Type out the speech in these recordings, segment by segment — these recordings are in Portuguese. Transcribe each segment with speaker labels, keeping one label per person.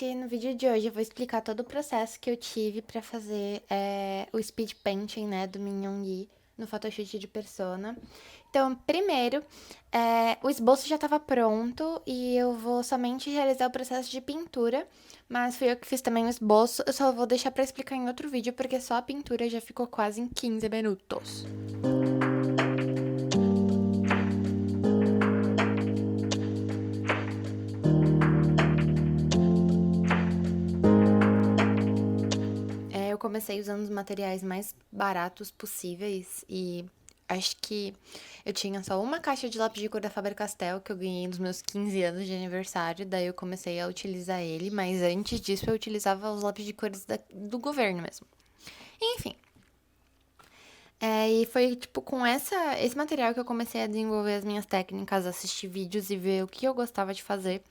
Speaker 1: gente! No vídeo de hoje eu vou explicar todo o processo que eu tive pra fazer o speed painting, né, do Mignon Yi no photoshoot de Persona. Então, primeiro, o esboço já estava pronto e eu vou somente realizar o processo de pintura, mas fui eu que fiz também o esboço. Eu só vou deixar pra explicar em outro vídeo, porque só a pintura já ficou quase em 15 minutos. Eu comecei usando os materiais mais baratos possíveis e acho que eu tinha só uma caixa de lápis de cor da Faber-Castell que eu ganhei nos meus 15 anos de aniversário, daí eu comecei a utilizar ele, mas antes disso eu utilizava os lápis de cores do governo mesmo. Enfim. E foi, tipo, com esse material que eu comecei a desenvolver as minhas técnicas, assistir vídeos e ver o que eu gostava de fazer.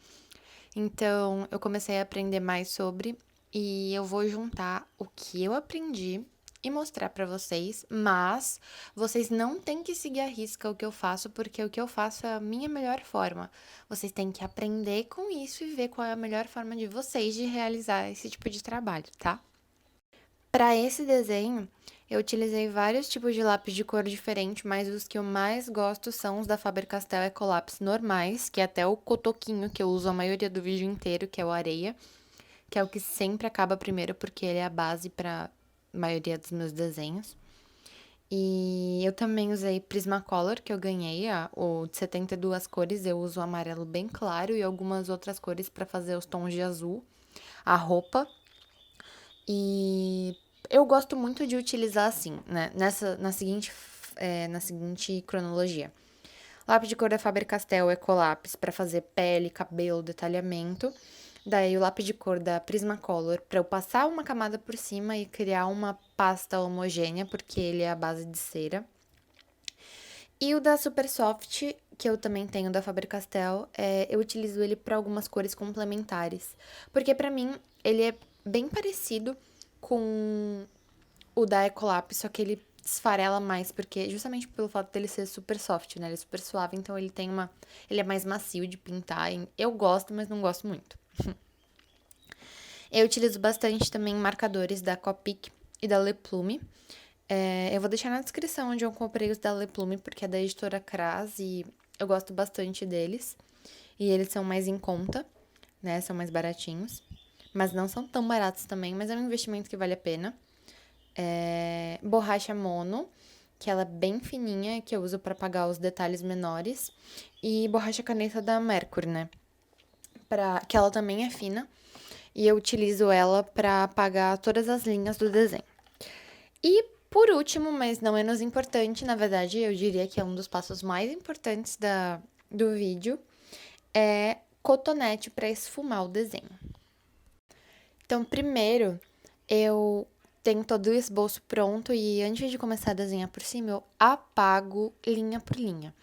Speaker 1: Então, eu comecei a aprender mais sobre e eu vou juntar o que eu aprendi e mostrar pra vocês, mas vocês não têm que seguir à risca o que eu faço, porque o que eu faço é a minha melhor forma. Vocês têm que aprender com isso e ver qual é a melhor forma de vocês de realizar esse tipo de trabalho, tá? Para esse desenho, eu utilizei vários tipos de lápis de cor diferente, mas os que eu mais gosto são os da Faber-Castell Ecolapse normais, que é até o cotoquinho que eu uso a maioria do vídeo inteiro, que é o areia, que é o que sempre acaba primeiro, porque ele é a base para a maioria dos meus desenhos. E eu também usei Prismacolor, que eu ganhei, o de 72 cores, eu uso o amarelo bem claro e algumas outras cores para fazer os tons de azul, a roupa. E eu gosto muito de utilizar assim, né? Na seguinte cronologia. Lápis de cor da Faber-Castell Ecolapse para fazer pele, cabelo, detalhamento. Daí o lápis de cor da Prismacolor para eu passar uma camada por cima e criar uma pasta homogênea, porque ele é a base de cera. E o da Supersoft, que eu também tenho da Faber-Castell, eu utilizo ele para algumas cores complementares. Porque para mim ele é bem parecido com o da Ecolab, só que ele esfarela mais, porque justamente pelo fato dele ser super soft, né? Ele é super suave, então ele tem uma. Ele é mais macio de pintar. Eu gosto, mas não gosto muito. Eu utilizo bastante também marcadores da Copic e da Le Plume. Eu vou deixar na descrição onde eu comprei os da Le Plume, porque é da editora Cras e eu gosto bastante deles. E eles são mais em conta, né? São mais baratinhos. Mas não são tão baratos também, mas é um investimento que vale a pena. Borracha mono, que ela é bem fininha, que eu uso para apagar os detalhes menores. E borracha caneta da Mercury, né? Que ela também é fina. E eu utilizo ela para apagar todas as linhas do desenho. E por último, mas não menos importante, na verdade, eu diria que é um dos passos mais importantes do vídeo, é cotonete para esfumar o desenho. Então, primeiro, eu tenho todo o esboço pronto e antes de começar a desenhar por cima, eu apago linha por linha.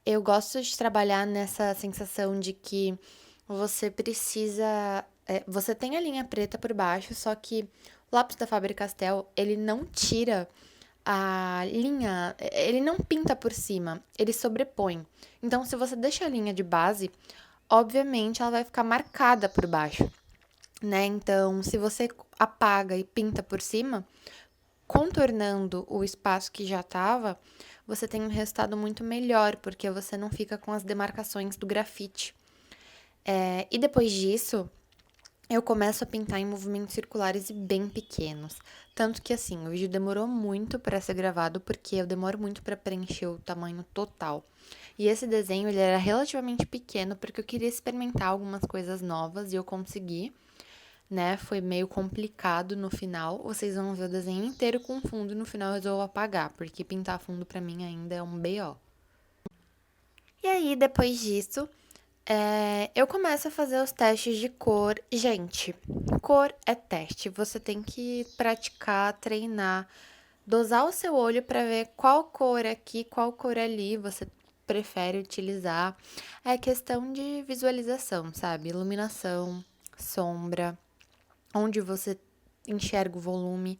Speaker 1: Eu gosto de trabalhar nessa sensação de que você precisa. Você tem a linha preta por baixo, só que o lápis da Faber-Castell, ele não tira a linha, ele não pinta por cima, ele sobrepõe. Então, se você deixa a linha de base, obviamente ela vai ficar marcada por baixo, né? Então, se você apaga e pinta por cima, contornando o espaço que já estava, você tem um resultado muito melhor, porque você não fica com as demarcações do grafite. E depois disso, eu começo a pintar em movimentos circulares e bem pequenos. Tanto que, assim, o vídeo demorou muito para ser gravado, porque eu demoro muito para preencher o tamanho total. E esse desenho, ele era relativamente pequeno, porque eu queria experimentar algumas coisas novas e eu consegui, né? Foi meio complicado no final. Vocês vão ver o desenho inteiro com fundo e no final eu resolvo apagar, porque pintar fundo para mim ainda é um BO. E aí, depois disso, eu começo a fazer os testes de cor. Gente, cor é teste. Você tem que praticar, treinar, dosar o seu olho para ver qual cor aqui, qual cor ali você prefere utilizar. É questão de visualização, sabe? Iluminação, sombra, onde você enxerga o volume.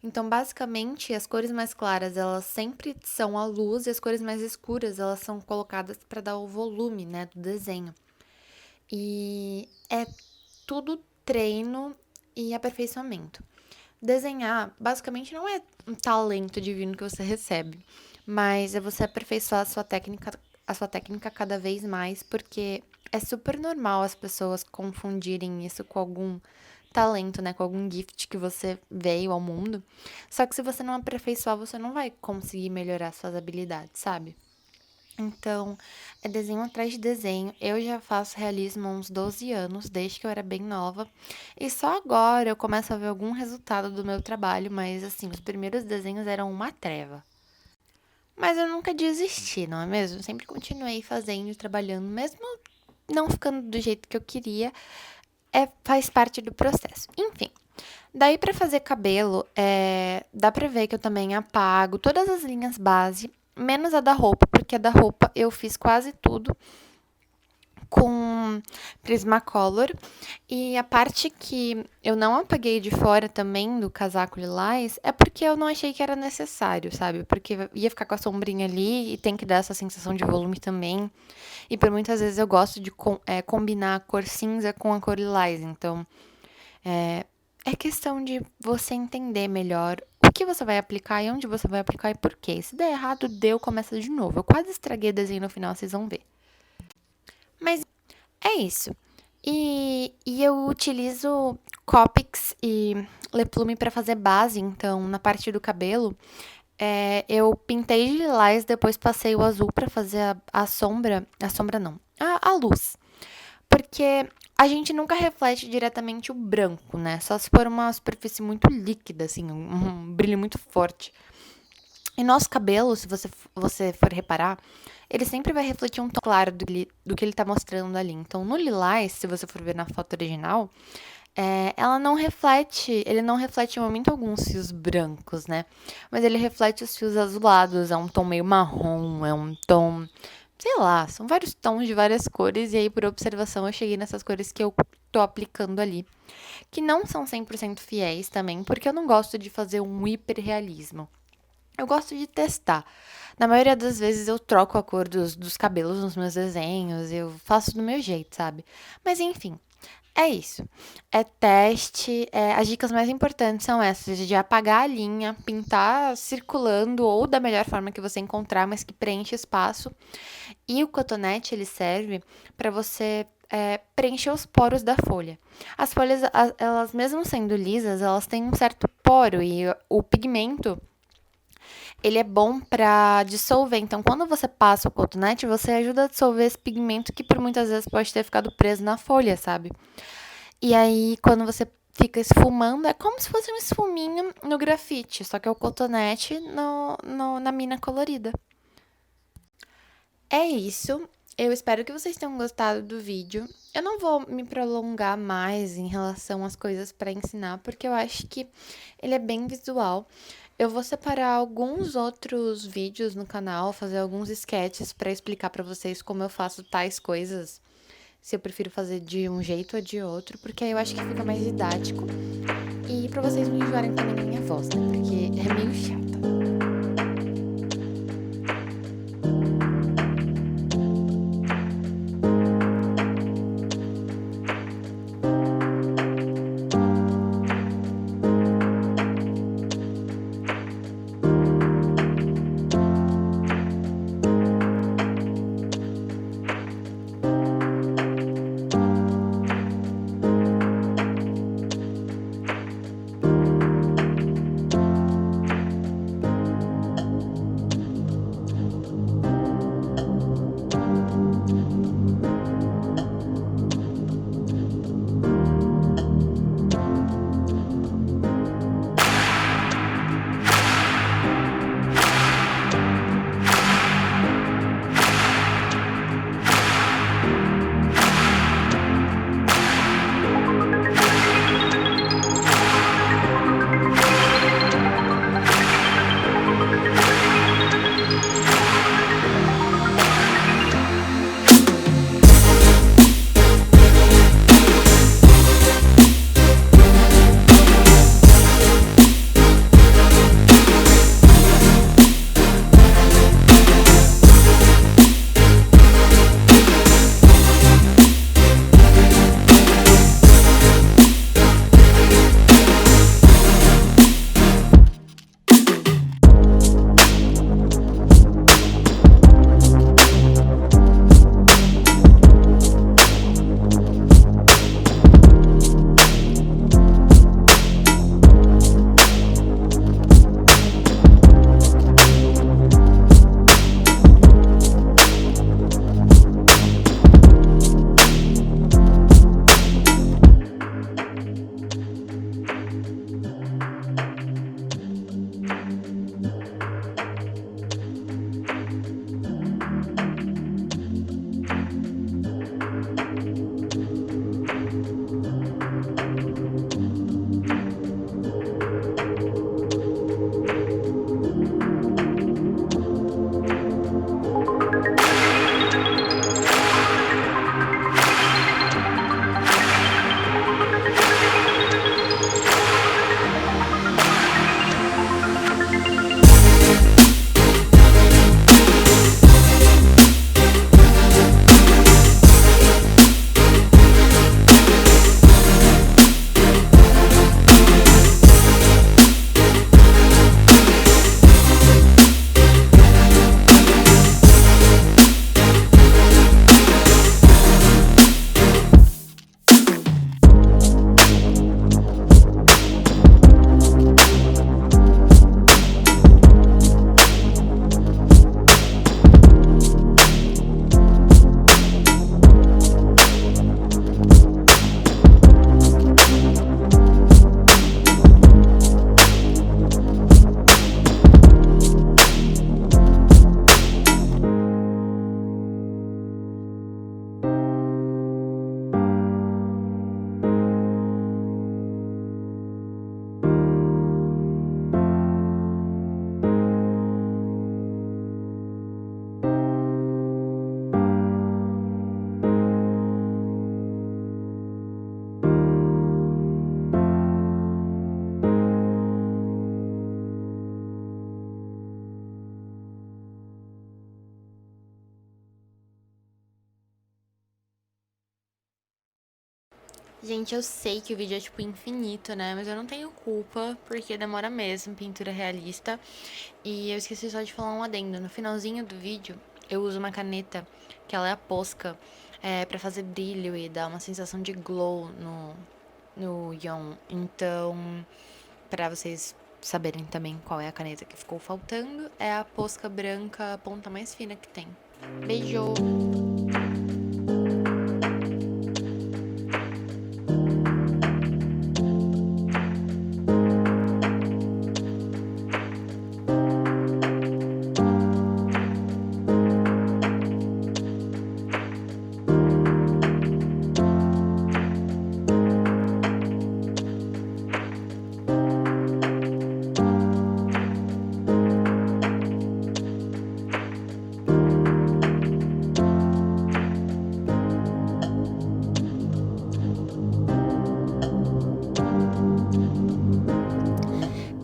Speaker 1: Então, basicamente, as cores mais claras, elas sempre são a luz e as cores mais escuras, elas são colocadas para dar o volume, né, do desenho. E é tudo treino e aperfeiçoamento. Desenhar, basicamente, não é um talento divino que você recebe, mas é você aperfeiçoar a sua técnica cada vez mais, porque é super normal as pessoas confundirem isso com algum talento, né, com algum gift que você veio ao mundo. Só que se você não aperfeiçoar, você não vai conseguir melhorar suas habilidades, sabe? Então, é desenho atrás de desenho. Eu já faço realismo há uns 12 anos, desde que eu era bem nova. E só agora eu começo a ver algum resultado do meu trabalho, mas assim, os primeiros desenhos eram uma treva. Mas eu nunca desisti, não é mesmo? Sempre continuei fazendo e trabalhando, mesmo não ficando do jeito que eu queria, faz parte do processo. Enfim, daí pra fazer cabelo, dá pra ver que eu também apago todas as linhas base, menos a da roupa, porque a da roupa eu fiz quase tudo com Prismacolor. E a parte que eu não apaguei de fora também do casaco lilás é porque eu não achei que era necessário, sabe? Porque ia ficar com a sombrinha ali e tem que dar essa sensação de volume também. E por muitas vezes eu gosto de combinar a cor cinza com a cor lilás. Então, é questão de você entender melhor o que você vai aplicar e onde você vai aplicar e por quê. Se der errado, deu, começa de novo. Eu quase estraguei o desenho no final, vocês vão ver. Mas é isso. E eu utilizo Copics e Leplume para fazer base, então na parte do cabelo eu pintei de lilás, depois passei o azul para fazer a sombra não, a luz. Porque a gente nunca reflete diretamente o branco, né? Só se for uma superfície muito líquida, assim, um brilho muito forte. E nosso cabelo, se você for reparar, ele sempre vai refletir um tom claro do que ele tá mostrando ali. Então, no lilás, se você for ver na foto original, ele não reflete em momento algum os fios brancos, né? Mas ele reflete os fios azulados, é um tom meio marrom, é um tom, sei lá, são vários tons de várias cores, e aí por observação eu cheguei nessas cores que eu tô aplicando ali, que não são 100% fiéis também, porque eu não gosto de fazer um hiperrealismo. Eu gosto de testar. Na maioria das vezes eu troco a cor dos cabelos nos meus desenhos, eu faço do meu jeito, sabe? Mas enfim, é isso. É teste. As dicas mais importantes são essas: de apagar a linha, pintar circulando ou da melhor forma que você encontrar, mas que preenche espaço. E o cotonete ele serve para você preencher os poros da folha. As folhas, elas mesmo sendo lisas, elas têm um certo poro e o pigmento ele é bom para dissolver. Então, quando você passa o cotonete, você ajuda a dissolver esse pigmento que por muitas vezes pode ter ficado preso na folha, sabe? E aí, quando você fica esfumando, é como se fosse um esfuminho no grafite, só que é o cotonete na mina colorida. É isso. Eu espero que vocês tenham gostado do vídeo. Eu não vou me prolongar mais em relação às coisas para ensinar, porque eu acho que ele é bem visual. Eu vou separar alguns outros vídeos no canal, fazer alguns sketches para explicar para vocês como eu faço tais coisas, se eu prefiro fazer de um jeito ou de outro, porque aí eu acho que fica mais didático e para vocês não enjoarem também da minha voz, né? Porque é meio chata. Gente, eu sei que o vídeo é, tipo, infinito, né? Mas eu não tenho culpa, porque demora mesmo, pintura realista. E eu esqueci só de falar um adendo. No finalzinho do vídeo, eu uso uma caneta, que ela é a Posca, pra fazer brilho e dar uma sensação de glow no Yon. Então, pra vocês saberem também qual é a caneta que ficou faltando, é a Posca branca, a ponta mais fina que tem. Beijo!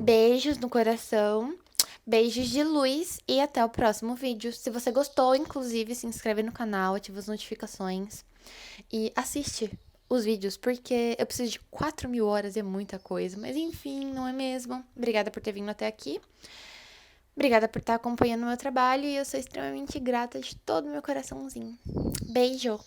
Speaker 1: Beijos no coração, beijos de luz e até o próximo vídeo. Se você gostou, inclusive, se inscreve no canal, ativa as notificações e assiste os vídeos, porque eu preciso de 4.000 horas, é muita coisa. Mas enfim, não é mesmo? Obrigada por ter vindo até aqui. Obrigada por estar acompanhando o meu trabalho e eu sou extremamente grata de todo o meu coraçãozinho. Beijo!